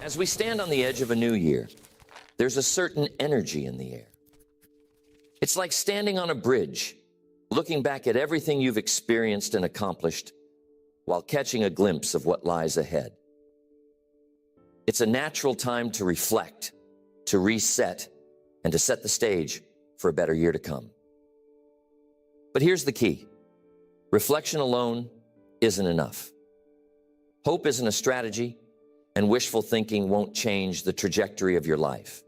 As we stand on the edge of a new year, there's a certain energy in the air. It's like standing on a bridge, looking back at everything you've experienced and accomplished while catching a glimpse of what lies ahead. It's a natural time to reflect, to reset, and to set the stage for a better year to come. But here's the key. Reflection alone isn't enough. Hope isn't a strategy, and wishful thinking won't change the trajectory of your life.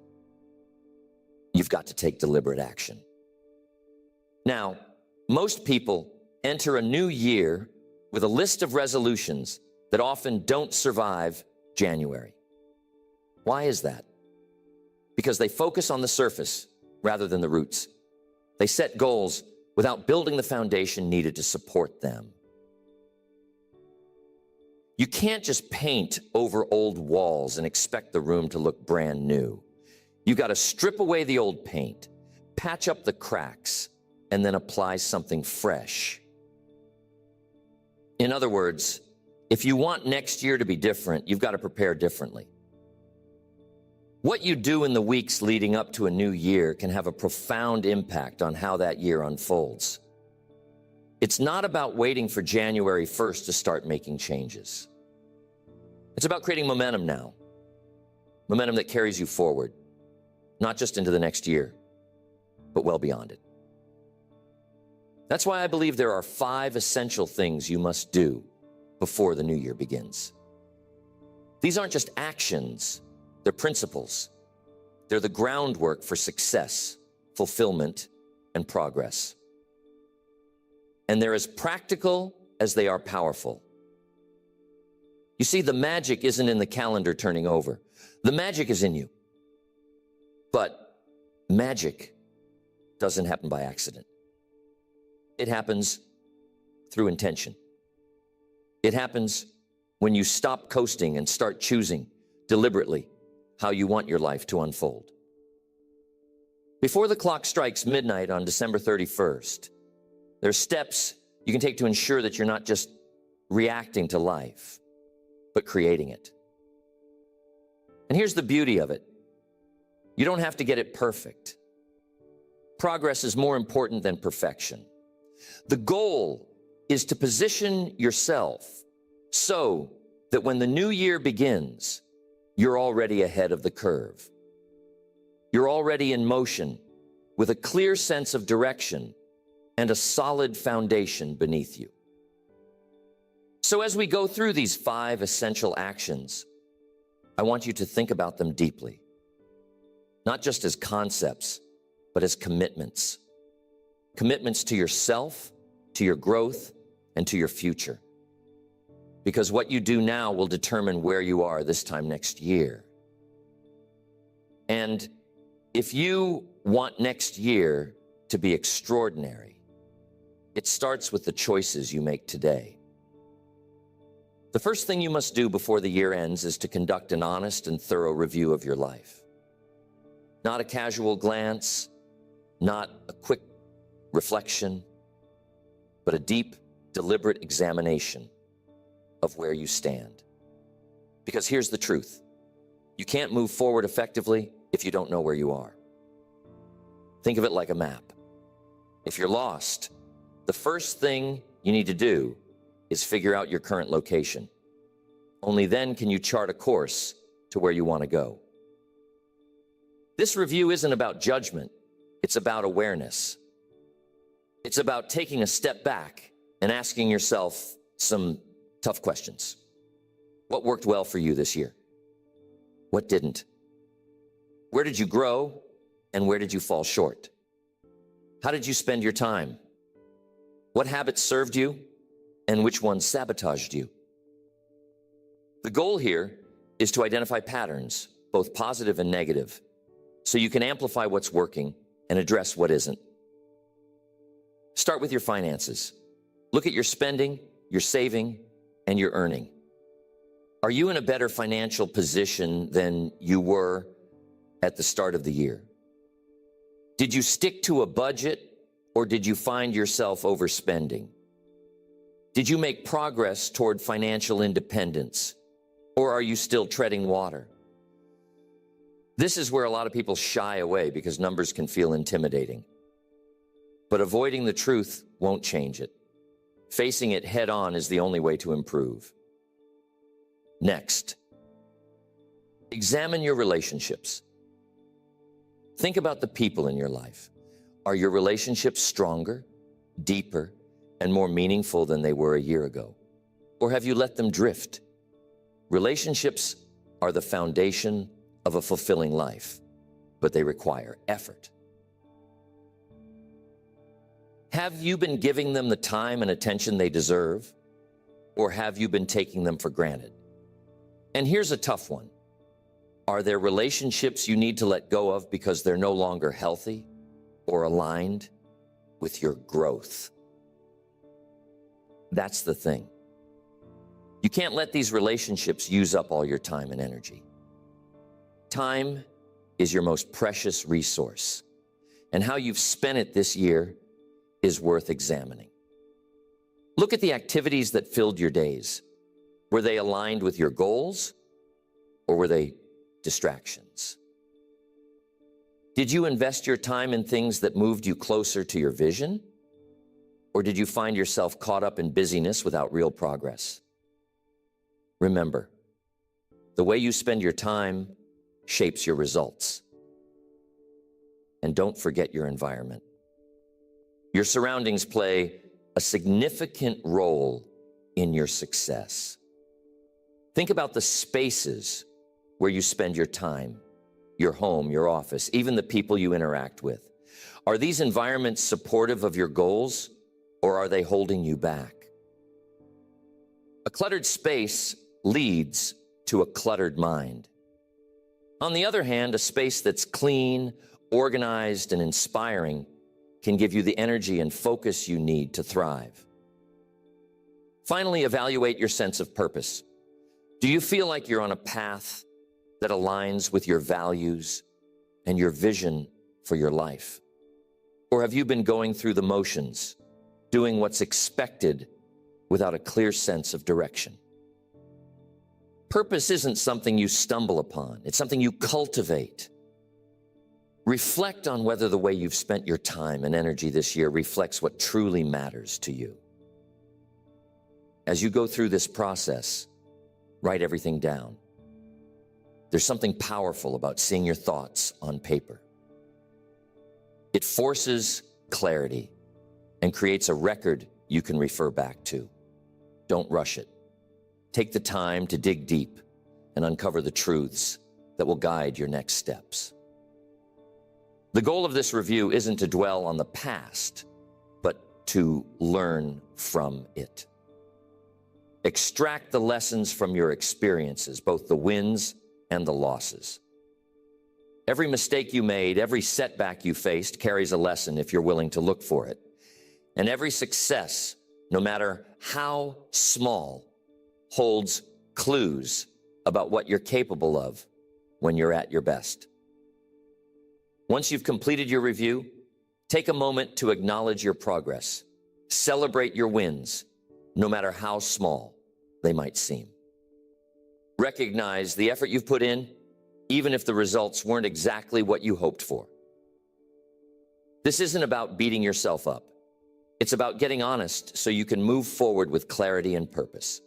You've got to take deliberate action. Now, most people enter a new year with a list of resolutions that often don't survive January. Why is that? Because they focus on the surface rather than the roots. They set goals without building the foundation needed to support them. You can't just paint over old walls and expect the room to look brand new. You got to strip away the old paint, patch up the cracks, and then apply something fresh. In other words, if you want next year to be different, you've got to prepare differently. What you do in the weeks leading up to a new year can have a profound impact on how that year unfolds. It's not about waiting for January 1st to start making changes. It's about creating momentum now. Momentum that carries you forward, not just into the next year, but well beyond it. That's why I believe there are 5 essential things you must do before the new year begins. These aren't just actions, they're principles. They're the groundwork for success, fulfillment, and progress. And they're as practical as they are powerful. You see, the magic isn't in the calendar turning over. The magic is in you. But magic doesn't happen by accident. It happens through intention. It happens when you stop coasting and start choosing deliberately how you want your life to unfold. Before the clock strikes midnight on December 31st, there are steps you can take to ensure that you're not just reacting to life, but creating it. And here's the beauty of it. You don't have to get it perfect. Progress is more important than perfection. The goal is to position yourself so that when the new year begins, you're already ahead of the curve. You're already in motion with a clear sense of direction and a solid foundation beneath you. So as we go through these 5 essential actions, I want you to think about them deeply, not just as concepts, but as commitments. Commitments to yourself, to your growth, and to your future. Because what you do now will determine where you are this time next year. And if you want next year to be extraordinary, it starts with the choices you make today. The first thing you must do before the year ends is to conduct an honest and thorough review of your life. Not a casual glance, not a quick reflection, but a deep, deliberate examination of where you stand. Because here's the truth. You can't move forward effectively if you don't know where you are. Think of it like a map. If you're lost, the first thing you need to do is figure out your current location. Only then can you chart a course to where you want to go. This review isn't about judgment. It's about awareness. It's about taking a step back and asking yourself some tough questions. What worked well for you this year? What didn't? Where did you grow and where did you fall short? How did you spend your time? What habits served you and which ones sabotaged you? The goal here is to identify patterns, both positive and negative, so you can amplify what's working and address what isn't. Start with your finances. Look at your spending, your saving, and your earning. Are you in a better financial position than you were at the start of the year? Did you stick to a budget or did you find yourself overspending? Did you make progress toward financial independence or are you still treading water? This is where a lot of people shy away because numbers can feel intimidating. But avoiding the truth won't change it. Facing it head on is the only way to improve. Next, examine your relationships. Think about the people in your life. Are your relationships stronger, deeper, and more meaningful than they were a year ago? Or have you let them drift? Relationships are the foundation of a fulfilling life, but they require effort. Have you been giving them the time and attention they deserve, or have you been taking them for granted? And here's a tough one. Are there relationships you need to let go of because they're no longer healthy or aligned with your growth? That's the thing. You can't let these relationships use up all your time and energy. Time is your most precious resource, and how you've spent it this year is worth examining. Look at the activities that filled your days. Were they aligned with your goals, or were they distractions? Did you invest your time in things that moved you closer to your vision, or did you find yourself caught up in busyness without real progress? Remember, the way you spend your time shapes your results. And don't forget your environment. Your surroundings play a significant role in your success. Think about the spaces where you spend your time, your home, your office, even the people you interact with. Are these environments supportive of your goals, or are they holding you back? A cluttered space leads to a cluttered mind. On the other hand, a space that's clean, organized, and inspiring can give you the energy and focus you need to thrive. Finally, evaluate your sense of purpose. Do you feel like you're on a path that aligns with your values and your vision for your life? Or have you been going through the motions, doing what's expected without a clear sense of direction? Purpose isn't something you stumble upon. It's something you cultivate. Reflect on whether the way you've spent your time and energy this year reflects what truly matters to you. As you go through this process, write everything down. There's something powerful about seeing your thoughts on paper. It forces clarity and creates a record you can refer back to. Don't rush it. Take the time to dig deep and uncover the truths that will guide your next steps. The goal of this review isn't to dwell on the past, but to learn from it. Extract the lessons from your experiences, both the wins and the losses. Every mistake you made, every setback you faced carries a lesson if you're willing to look for it. And every success, no matter how small, holds clues about what you're capable of when you're at your best. Once you've completed your review, take a moment to acknowledge your progress. Celebrate your wins, no matter how small they might seem. Recognize the effort you've put in, even if the results weren't exactly what you hoped for. This isn't about beating yourself up. It's about getting honest so you can move forward with clarity and purpose.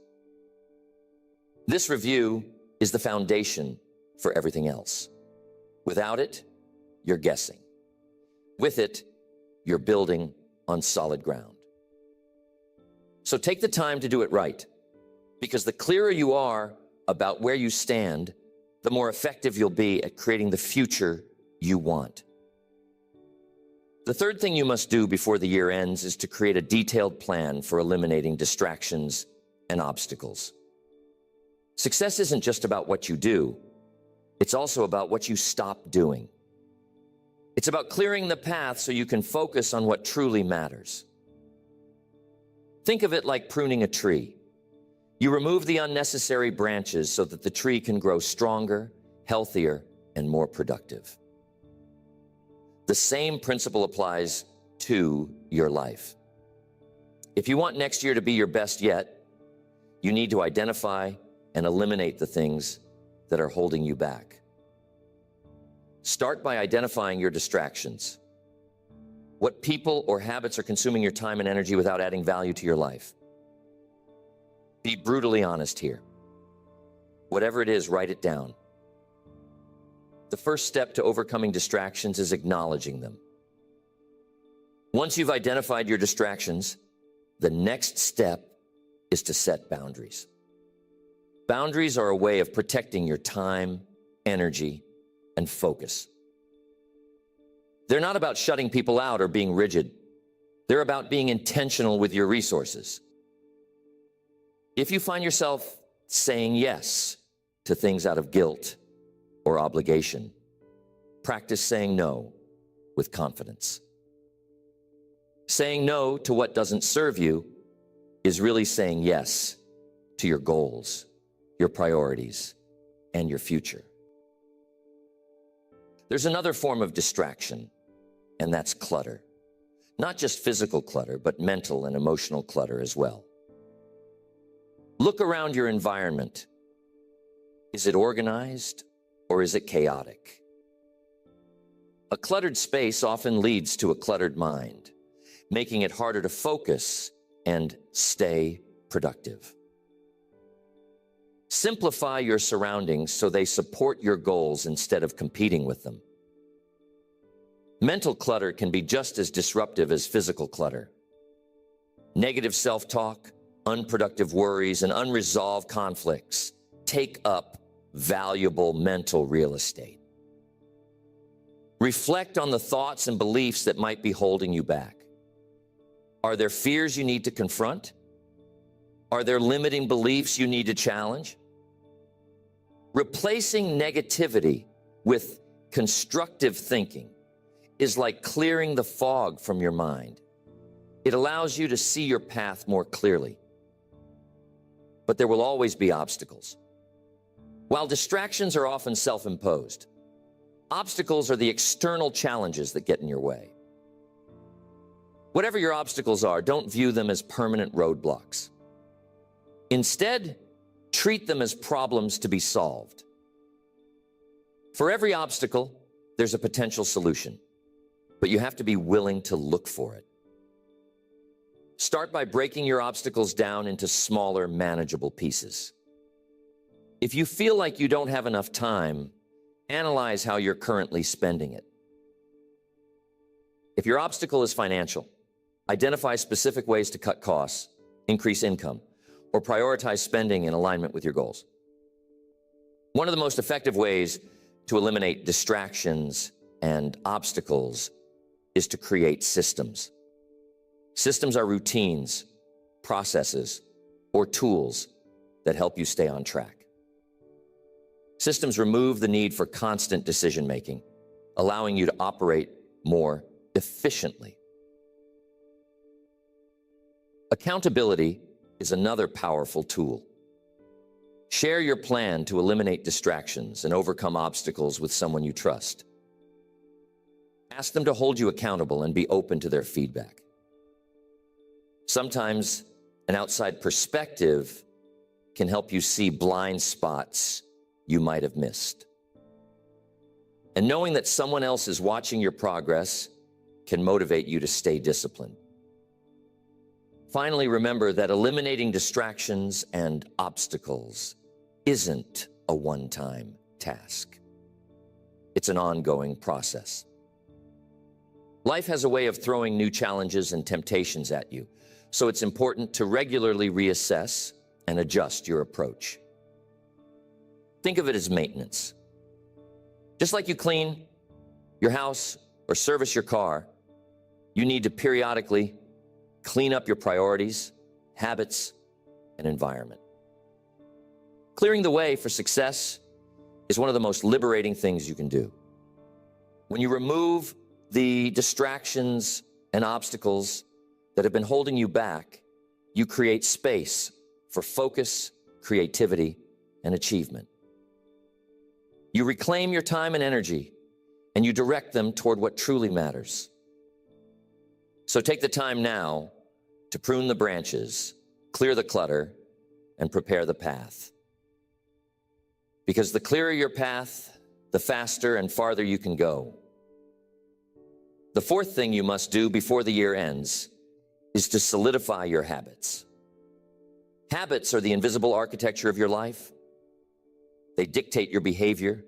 This review is the foundation for everything else. Without it, you're guessing. With it, you're building on solid ground. So take the time to do it right, because the clearer you are about where you stand, the more effective you'll be at creating the future you want. The third thing you must do before the year ends is to create a detailed plan for eliminating distractions and obstacles. Success isn't just about what you do, it's also about what you stop doing. It's about clearing the path so you can focus on what truly matters. Think of it like pruning a tree. You remove the unnecessary branches so that the tree can grow stronger, healthier, and more productive. The same principle applies to your life. If you want next year to be your best yet, you need to identify and eliminate the things that are holding you back. Start by identifying your distractions. What people or habits are consuming your time and energy without adding value to your life? Be brutally honest here. Whatever it is, write it down. The first step to overcoming distractions is acknowledging them. Once you've identified your distractions, the next step is to set boundaries. Boundaries are a way of protecting your time, energy, and focus. They're not about shutting people out or being rigid. They're about being intentional with your resources. If you find yourself saying yes to things out of guilt or obligation, practice saying no with confidence. Saying no to what doesn't serve you is really saying yes to your goals, your priorities, and your future. There's another form of distraction, and that's clutter. Not just physical clutter, but mental and emotional clutter as well. Look around your environment. Is it organized or is it chaotic? A cluttered space often leads to a cluttered mind, making it harder to focus and stay productive. Simplify your surroundings so they support your goals instead of competing with them. Mental clutter can be just as disruptive as physical clutter. Negative self-talk, unproductive worries, and unresolved conflicts take up valuable mental real estate. Reflect on the thoughts and beliefs that might be holding you back. Are there fears you need to confront? Are there limiting beliefs you need to challenge? Replacing negativity with constructive thinking is like clearing the fog from your mind. It allows you to see your path more clearly. But there will always be obstacles. While distractions are often self-imposed, obstacles are the external challenges that get in your way. Whatever your obstacles are, don't view them as permanent roadblocks. Instead, treat them as problems to be solved. For every obstacle, there's a potential solution, but you have to be willing to look for it. Start by breaking your obstacles down into smaller, manageable pieces. If you feel like you don't have enough time, analyze how you're currently spending it. If your obstacle is financial, identify specific ways to cut costs, increase income, or prioritize spending in alignment with your goals. One of the most effective ways to eliminate distractions and obstacles is to create systems. Systems are routines, processes, or tools that help you stay on track. Systems remove the need for constant decision-making, allowing you to operate more efficiently. Accountability is another powerful tool. Share your plan to eliminate distractions and overcome obstacles with someone you trust. Ask them to hold you accountable and be open to their feedback. Sometimes an outside perspective can help you see blind spots you might have missed. And knowing that someone else is watching your progress can motivate you to stay disciplined. Finally, remember that eliminating distractions and obstacles isn't a one-time task. It's an ongoing process. Life has a way of throwing new challenges and temptations at you, so it's important to regularly reassess and adjust your approach. Think of it as maintenance. Just like you clean your house or service your car, you need to periodically clean up your priorities, habits, and environment. Clearing the way for success is one of the most liberating things you can do. When you remove the distractions and obstacles that have been holding you back, you create space for focus, creativity, and achievement. You reclaim your time and energy, and you direct them toward what truly matters. So take the time now to prune the branches, clear the clutter, and prepare the path. Because the clearer your path, the faster and farther you can go. The fourth thing you must do before the year ends is to solidify your habits. Habits are the invisible architecture of your life. They dictate your behavior,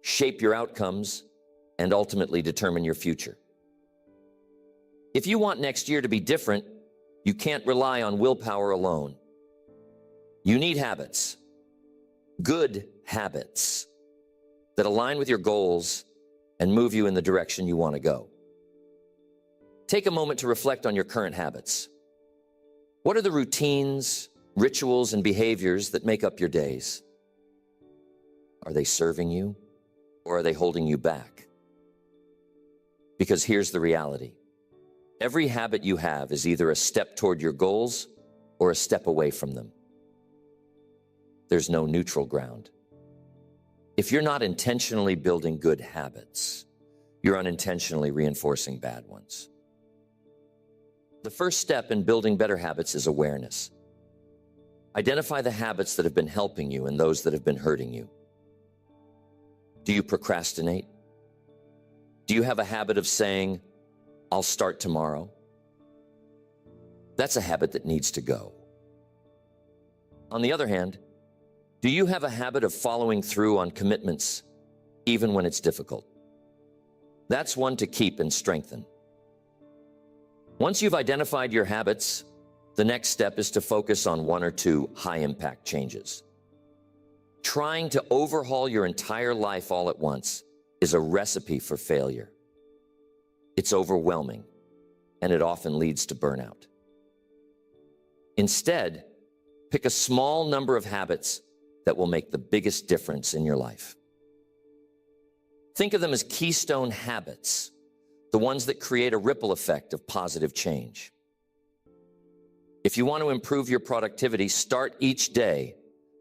shape your outcomes, and ultimately determine your future. If you want next year to be different, you can't rely on willpower alone. You need habits, good habits, that align with your goals and move you in the direction you want to go. Take a moment to reflect on your current habits. What are the routines, rituals, and behaviors that make up your days? Are they serving you, or are they holding you back? Because here's the reality. Every habit you have is either a step toward your goals or a step away from them. There's no neutral ground. If you're not intentionally building good habits, you're unintentionally reinforcing bad ones. The first step in building better habits is awareness. Identify the habits that have been helping you and those that have been hurting you. Do you procrastinate? Do you have a habit of saying, "I'll start tomorrow"? That's a habit that needs to go. On the other hand, do you have a habit of following through on commitments, even when it's difficult? That's one to keep and strengthen. Once you've identified your habits, the next step is to focus on one or two high-impact changes. Trying to overhaul your entire life all at once is a recipe for failure. It's overwhelming, and it often leads to burnout. Instead, pick a small number of habits that will make the biggest difference in your life. Think of them as keystone habits, the ones that create a ripple effect of positive change. If you want to improve your productivity, start each day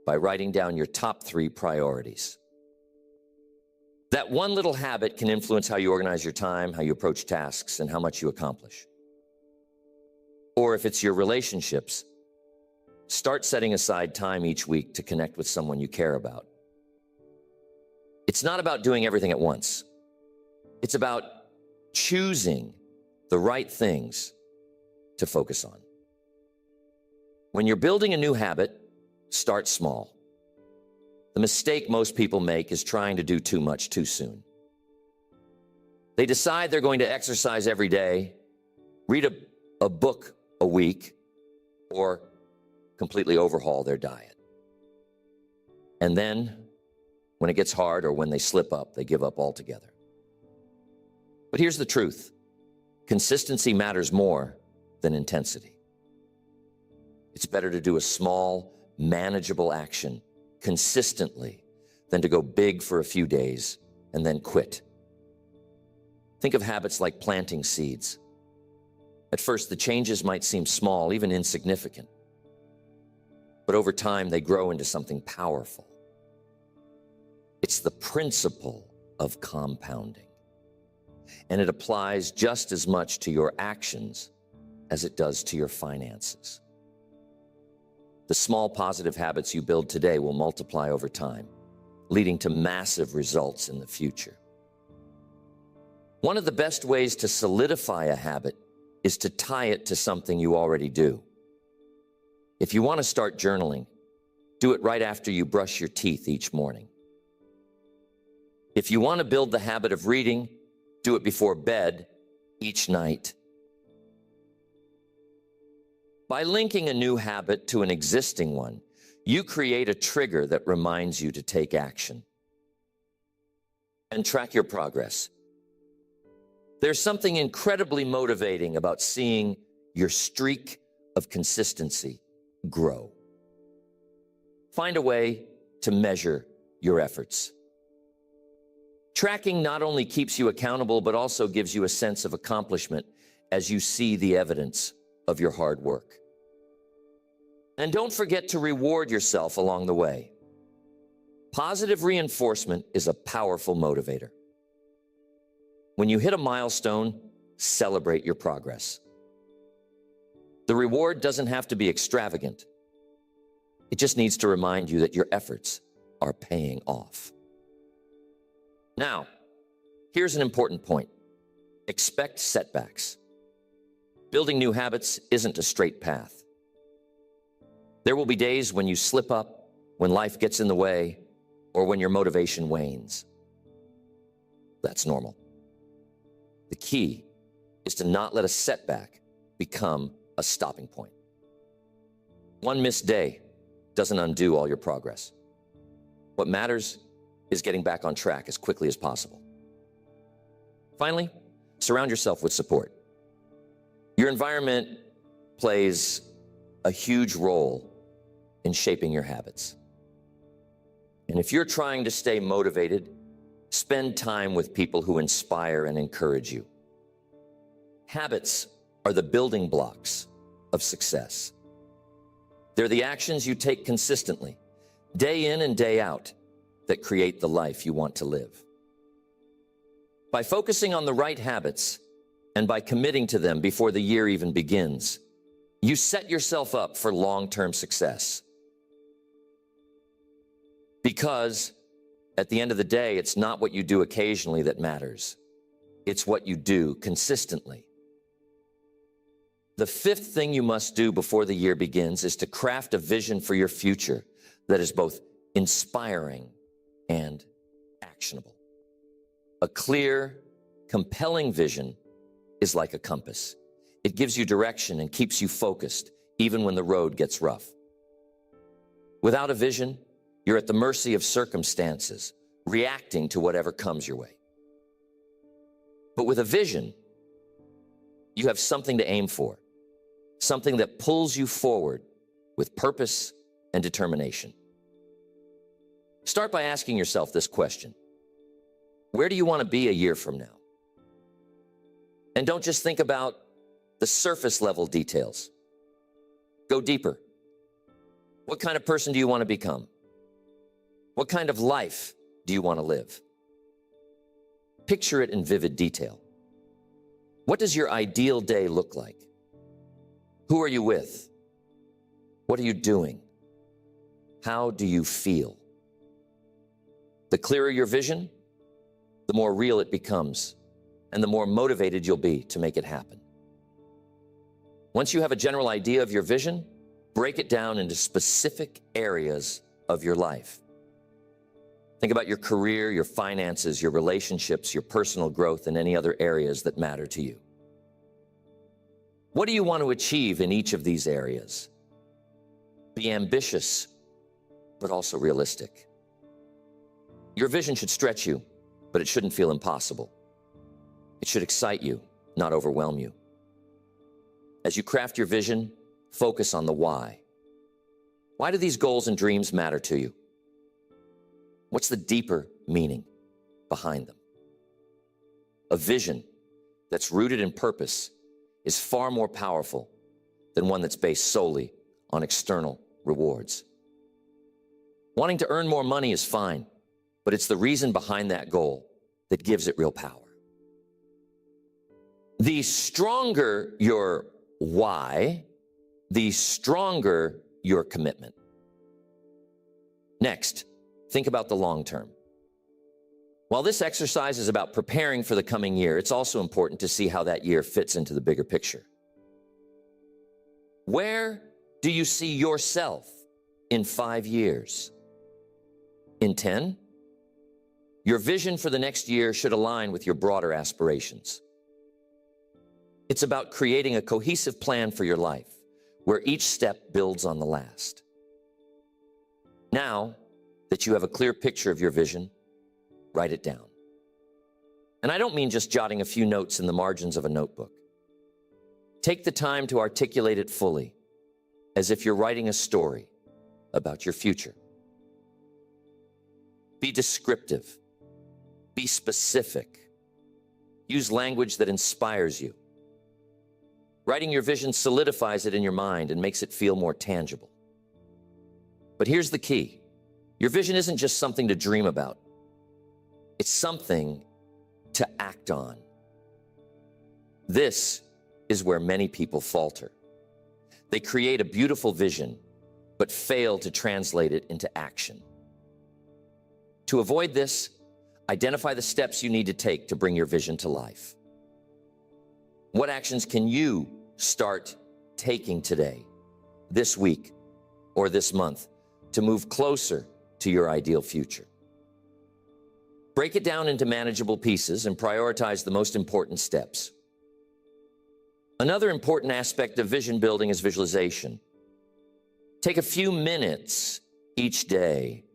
by writing down your top 3 priorities. That one little habit can influence how you organize your time, how you approach tasks, and how much you accomplish. Or if it's your relationships, start setting aside time each week to connect with someone you care about. It's not about doing everything at once. It's about choosing the right things to focus on. When you're building a new habit, start small. The mistake most people make is trying to do too much too soon. They decide they're going to exercise every day, read a book a week, or completely overhaul their diet. And then, when it gets hard or when they slip up, they give up altogether. But here's the truth. Consistency matters more than intensity. It's better to do a small, manageable action consistently than to go big for a few days and then quit. Think of habits like planting seeds. At first, the changes might seem small, even insignificant. But over time, they grow into something powerful. It's the principle of compounding. And it applies just as much to your actions as it does to your finances. The small positive habits you build today will multiply over time, leading to massive results in the future. One of the best ways to solidify a habit is to tie it to something you already do. If you want to start journaling, do it right after you brush your teeth each morning. If you want to build the habit of reading, do it before bed each night. By linking a new habit to an existing one, you create a trigger that reminds you to take action. And track your progress. There's something incredibly motivating about seeing your streak of consistency grow. Find a way to measure your efforts. Tracking not only keeps you accountable, but also gives you a sense of accomplishment as you see the evidence of your hard work. And don't forget to reward yourself along the way. Positive reinforcement is a powerful motivator. When you hit a milestone, celebrate your progress. The reward doesn't have to be extravagant. It just needs to remind you that your efforts are paying off. Now, here's an important point. Expect setbacks. Building new habits isn't a straight path. There will be days when you slip up, when life gets in the way, or when your motivation wanes. That's normal. The key is to not let a setback become a stopping point. One missed day doesn't undo all your progress. What matters is getting back on track as quickly as possible. Finally, surround yourself with support. Your environment plays a huge role in shaping your habits. And if you're trying to stay motivated, spend time with people who inspire and encourage you. Habits are the building blocks of success. They're the actions you take consistently, day in and day out, that create the life you want to live. By focusing on the right habits and by committing to them before the year even begins, you set yourself up for long-term success. Because at the end of the day, it's not what you do occasionally that matters. It's what you do consistently. The fifth thing you must do before the year begins is to craft a vision for your future that is both inspiring and actionable. A clear, compelling vision is like a compass. It gives you direction and keeps you focused, even when the road gets rough. Without a vision, you're at the mercy of circumstances, reacting to whatever comes your way. But with a vision, you have something to aim for, something that pulls you forward with purpose and determination. Start by asking yourself this question: where do you want to be a year from now? And don't just think about the surface level details. Go deeper. What kind of person do you want to become? What kind of life do you want to live? Picture it in vivid detail. What does your ideal day look like? Who are you with? What are you doing? How do you feel? The clearer your vision, the more real it becomes, and the more motivated you'll be to make it happen. Once you have a general idea of your vision, break it down into specific areas of your life. Think about your career, your finances, your relationships, your personal growth, and any other areas that matter to you. What do you want to achieve in each of these areas? Be ambitious, but also realistic. Your vision should stretch you, but it shouldn't feel impossible. It should excite you, not overwhelm you. As you craft your vision, focus on the why. Why do these goals and dreams matter to you? What's the deeper meaning behind them? A vision that's rooted in purpose is far more powerful than one that's based solely on external rewards. Wanting to earn more money is fine, but it's the reason behind that goal that gives it real power. The stronger your why, the stronger your commitment. Next, think about the long term. While this exercise is about preparing for the coming year, it's also important to see how that year fits into the bigger picture. Where do you see yourself in 5 years? In 10? Your vision for the next year should align with your broader aspirations. It's about creating a cohesive plan for your life, where each step builds on the last. Now that you have a clear picture of your vision, write it down. And I don't mean just jotting a few notes in the margins of a notebook. Take the time to articulate it fully, as if you're writing a story about your future. Be descriptive. Be specific. Use language that inspires you. Writing your vision solidifies it in your mind and makes it feel more tangible. But here's the key. Your vision isn't just something to dream about. It's something to act on. This is where many people falter. They create a beautiful vision, but fail to translate it into action. To avoid this, Identify the steps you need to take to bring your vision to life. What actions can you start taking today, this week, or this month to move closer to your ideal future? Break it down into manageable pieces and prioritize the most important steps. Another important aspect of vision building is visualization. Take a few minutes each day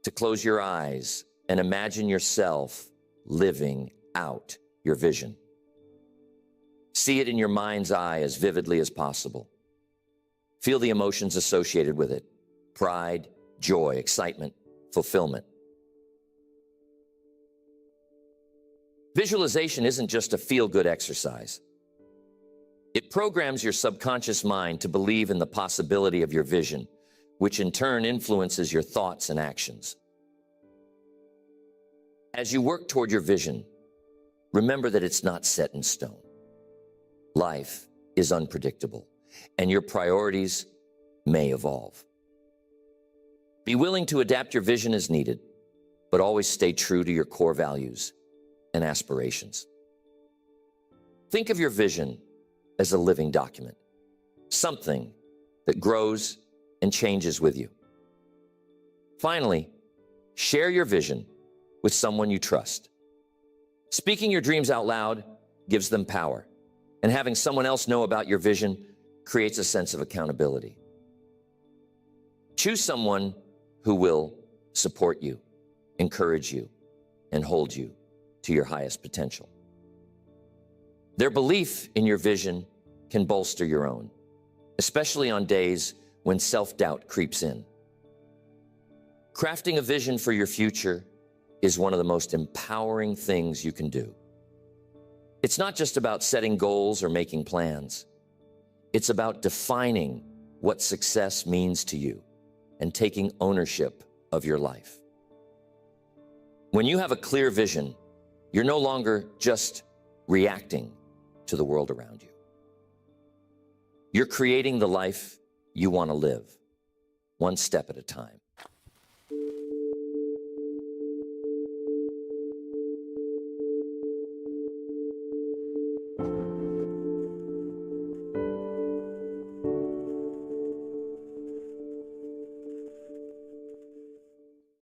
to close your eyes and imagine yourself living out your vision. See it in your mind's eye as vividly as possible. Feel the emotions associated with it: pride, joy, excitement, fulfillment. Visualization isn't just a feel-good exercise. It programs your subconscious mind to believe in the possibility of your vision, which in turn influences your thoughts and actions. As you work toward your vision, remember that it's not set in stone. Life is unpredictable, and your priorities may evolve. Be willing to adapt your vision as needed, but always stay true to your core values and aspirations. Think of your vision as a living document, something that grows and changes with you. Finally, share your vision with someone you trust. Speaking your dreams out loud gives them power, and having someone else know about your vision creates a sense of accountability. Choose someone who will support you, encourage you, and hold you to your highest potential. Their belief in your vision can bolster your own, especially on days when self-doubt creeps in. Crafting a vision for your future is one of the most empowering things you can do. It's not just about setting goals or making plans. It's about defining what success means to you and taking ownership of your life. When you have a clear vision, you're no longer just reacting to the world around you. You're creating the life you want to live, one step at a time.